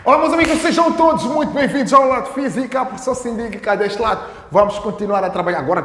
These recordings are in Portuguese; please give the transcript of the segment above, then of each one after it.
Olá, meus amigos, sejam todos muito bem-vindos ao Lado Física, a professor Cindy cá deste lado. Vamos continuar a trabalhar. Agora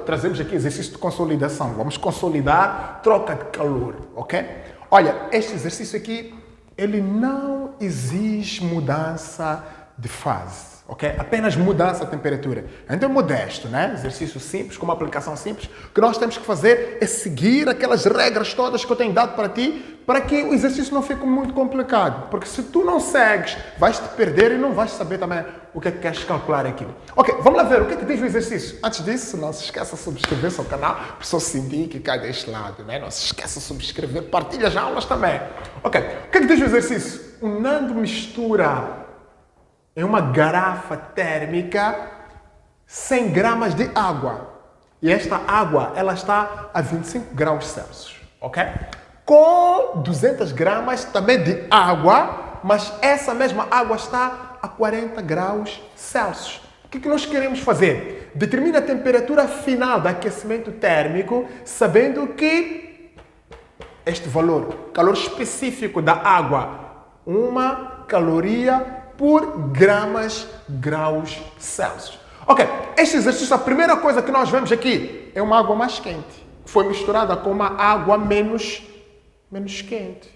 trazemos aqui exercício de consolidação. Vamos consolidar troca de calor, ok? Olha, este exercício aqui, ele não exige mudança de fase, ok? Apenas mudança de temperatura. Então é modesto, né? Exercício simples, com uma aplicação simples. O que nós temos que fazer é seguir aquelas regras todas que eu tenho dado para ti, para que o exercício não fique muito complicado. Porque se tu não segues, vais te perder e não vais saber também o que é que queres calcular aqui. Ok, vamos lá ver o que é que diz o exercício. Antes disso, não se esqueça de subscrever-se ao canal, professor Cindy que cai deste lado, né? Não se esqueça de subscrever, partilha as aulas também. Ok, o que é que diz o exercício? O Nando mistura em uma garrafa térmica 100 gramas de água. E esta água, ela está a 25 graus Celsius, ok? Com 200 gramas também de água, mas essa mesma água está a 40 graus Celsius. O que nós queremos fazer? Determina a temperatura final do aquecimento térmico, sabendo que este valor, calor específico da água, 1 caloria por graus Celsius. Ok, este exercício, a primeira coisa que nós vemos aqui é uma água mais quente. Foi misturada com uma água menos quente,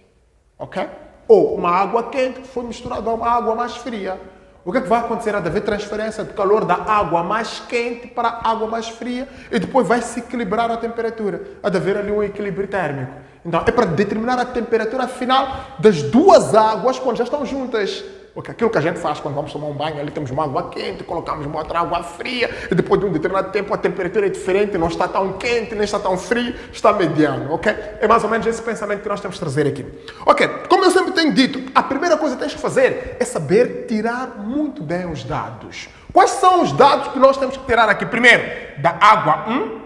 ok? Ou uma água quente que foi misturada a uma água mais fria. O que é que vai acontecer? Há de haver transferência de calor da água mais quente para a água mais fria e depois vai se equilibrar a temperatura. Há de haver ali um equilíbrio térmico. Então, é para determinar a temperatura final das duas águas quando já estão juntas. Porque aquilo que a gente faz quando vamos tomar um banho, ali temos uma água quente, colocamos uma outra água fria, e depois de um determinado tempo a temperatura é diferente, não está tão quente, nem está tão frio, está mediano, ok? É mais ou menos esse pensamento que nós temos que trazer aqui. Ok, como eu sempre tenho dito, a primeira coisa que tens que fazer é saber tirar muito bem os dados. Quais são os dados que nós temos que tirar aqui? Primeiro, da água 1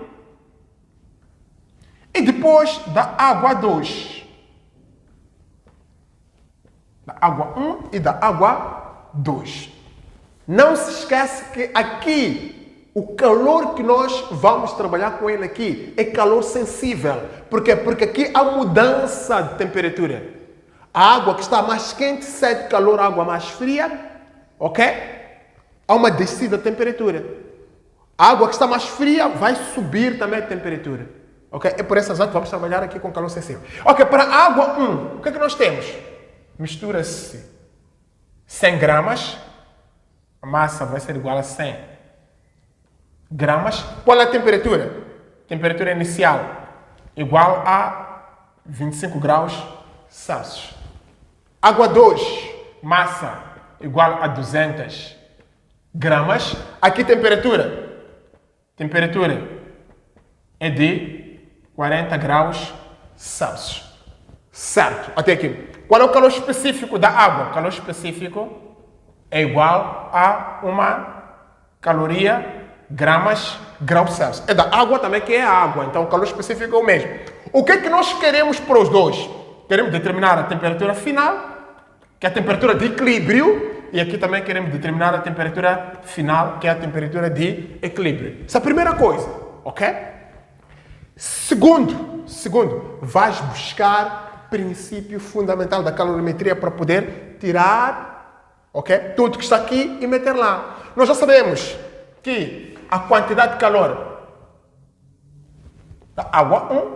e depois da água 2. Da água 1 e da água 2. Não se esquece que aqui, o calor que nós vamos trabalhar com ele aqui é calor sensível. Por quê? Porque aqui há mudança de temperatura. A água que está mais quente cede calor à água mais fria, ok? Há uma descida de temperatura. A água que está mais fria vai subir também a temperatura. Ok? É por essa razão que vamos trabalhar aqui com calor sensível. Ok, para a água 1, o que é que nós temos? Mistura-se 100 gramas, a massa vai ser igual a 100 gramas. Qual é a temperatura? Temperatura inicial igual a 25 graus Celsius. Água 2, massa igual a 200 gramas. Aqui temperatura. Temperatura é de 40 graus Celsius. Certo, até aqui. Qual é o calor específico da água? O calor específico é igual a 1 caloria graus Celsius. É da água também que é a água, então o calor específico é o mesmo. O que é que nós queremos para os dois? Queremos determinar a temperatura final, que é a temperatura de equilíbrio, e aqui também queremos determinar a temperatura final, que é a temperatura de equilíbrio. Essa é a primeira coisa, ok? Segundo, vais buscar princípio fundamental da calorimetria para poder tirar, ok, tudo que está aqui e meter lá. Nós já sabemos que a quantidade de calor da água 1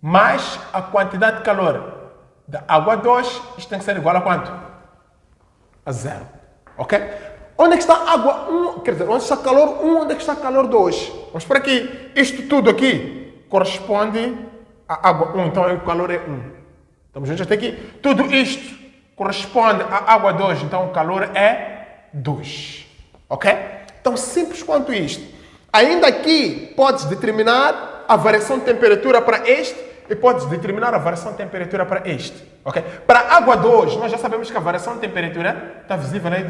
mais a quantidade de calor da água 2, isto tem que ser igual a quanto? A 0, ok? Onde é que está a água 1? Quer dizer, onde está calor 1, onde é que está calor 2? Vamos por aqui. Isto tudo aqui corresponde a água 1, então o calor é 1. Estamos juntos até aqui? Tudo isto corresponde à água 2, então o calor é 2. Ok? Tão simples quanto isto. Ainda aqui podes determinar a variação de temperatura para este e podes determinar a variação de temperatura para este. Ok? Para a água 2, nós já sabemos que a variação de temperatura está visível aí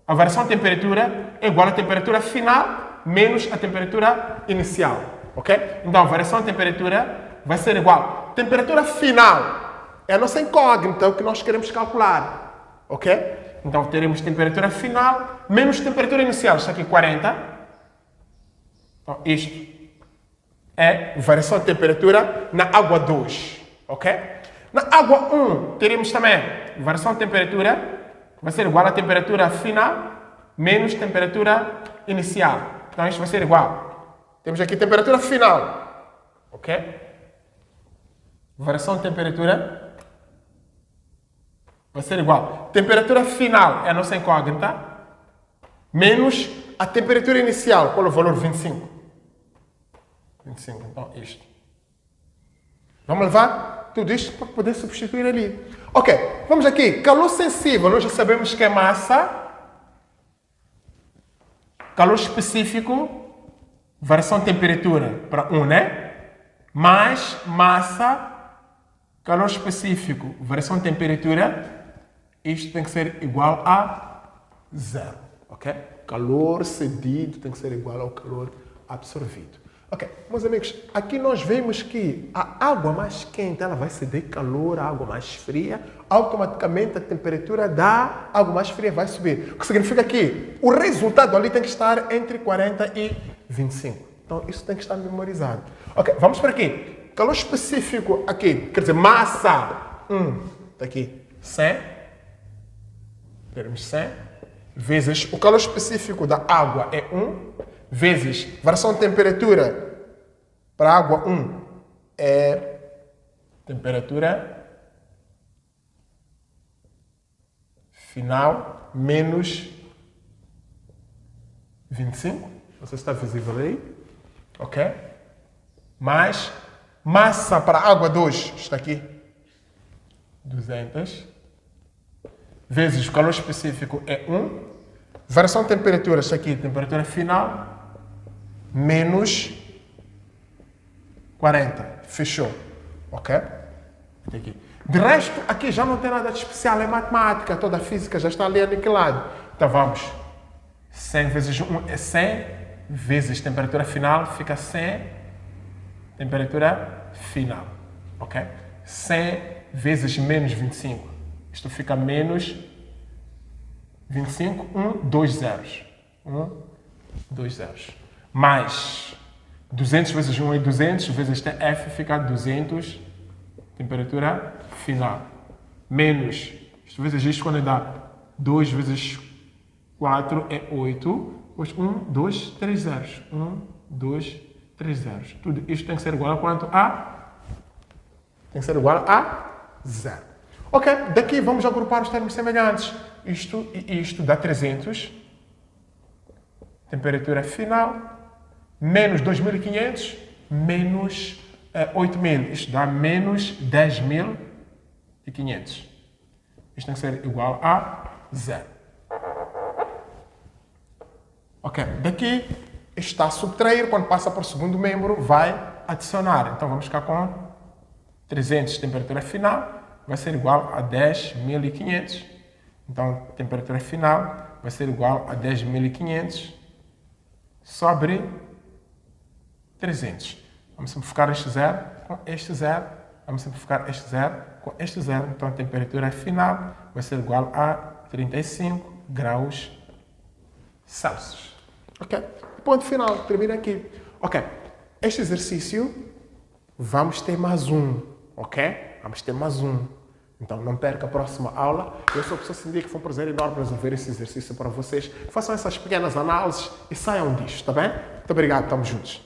a variação de temperatura é igual à temperatura final menos a temperatura inicial. Ok? Então, a variação de temperatura vai ser igual. Temperatura final é a nossa incógnita, é o que nós queremos calcular. Ok? Então, teremos temperatura final menos temperatura inicial. Está aqui 40. Então, isto é variação de temperatura na água 2. Ok? Na água 1, teremos também variação de temperatura, vai ser igual à temperatura final menos temperatura inicial. Então, isto vai ser igual. Temos aqui temperatura final. Ok? Variação de temperatura vai ser igual. Temperatura final é a nossa incógnita, menos a temperatura inicial. Qual é o valor? 25. 25, então isto. Vamos levar tudo isto para poder substituir ali. Ok, vamos aqui. Calor sensível, nós já sabemos que é massa. Calor específico, variação de temperatura para 1, né? Mais massa, calor específico, variação de temperatura. Isto tem que ser igual a 0, ok? Calor cedido tem que ser igual ao calor absorvido. Ok, meus amigos, aqui nós vemos que a água mais quente ela vai ceder calor à água mais fria, automaticamente a temperatura da água mais fria vai subir. O que significa que o resultado ali tem que estar entre 40 e 25. Então isso tem que estar memorizado. Ok, vamos para aqui. Calor específico aqui, quer dizer, massa, está aqui, 100, termos 100, vezes o calor específico da água é 1, vezes variação de temperatura para a água 1 é temperatura final menos 25. Não sei se está visível aí. Ok? Mais massa para a água 2 está aqui. 200. Vezes o calor específico é 1. Variação de temperatura está aqui. Temperatura final menos 40. Fechou. Ok? Aqui. De resto, aqui já não tem nada de especial. É matemática. Toda a física já está ali aniquilada. Então vamos. 100 vezes 1 é 100. Vezes temperatura final fica 100. Temperatura final. Ok? 100 vezes menos 25. Isto fica menos 25. 2 zeros. 2 zeros. Mais 200 vezes 1 é 200, vezes F fica 200, temperatura final. Menos, isto vezes isto quando dá 2 vezes 4 é 8, depois 1, 2, 3 zeros. 1, 2, 3 zeros. Tudo isto tem que ser igual a quanto? Tem que ser igual a 0. Ok, daqui vamos agrupar os termos semelhantes. Isto e isto dá 300. Temperatura final. Menos 2.500, menos 8.000. Isto dá menos 10.500. Isto tem que ser igual a 0. Ok, daqui está a subtrair. Quando passa para o segundo membro, vai adicionar. Então vamos ficar com 300, temperatura final, vai ser igual a 10.500. Então, temperatura final vai ser igual a 10.500 sobre 300. Vamos simplificar este 0 com este 0. Vamos simplificar este 0 com este 0. Então, a temperatura final vai ser igual a 35 graus Celsius. Ok? Ponto final. Termina aqui. Ok. Este exercício, vamos ter mais um. Ok? Vamos ter mais um. Então, não perca a próxima aula. Eu sou o professor Cindy, que foi um prazer enorme resolver esse exercício para vocês. Façam essas pequenas análises e saiam disto, tá bem? Muito obrigado. Estamos juntos.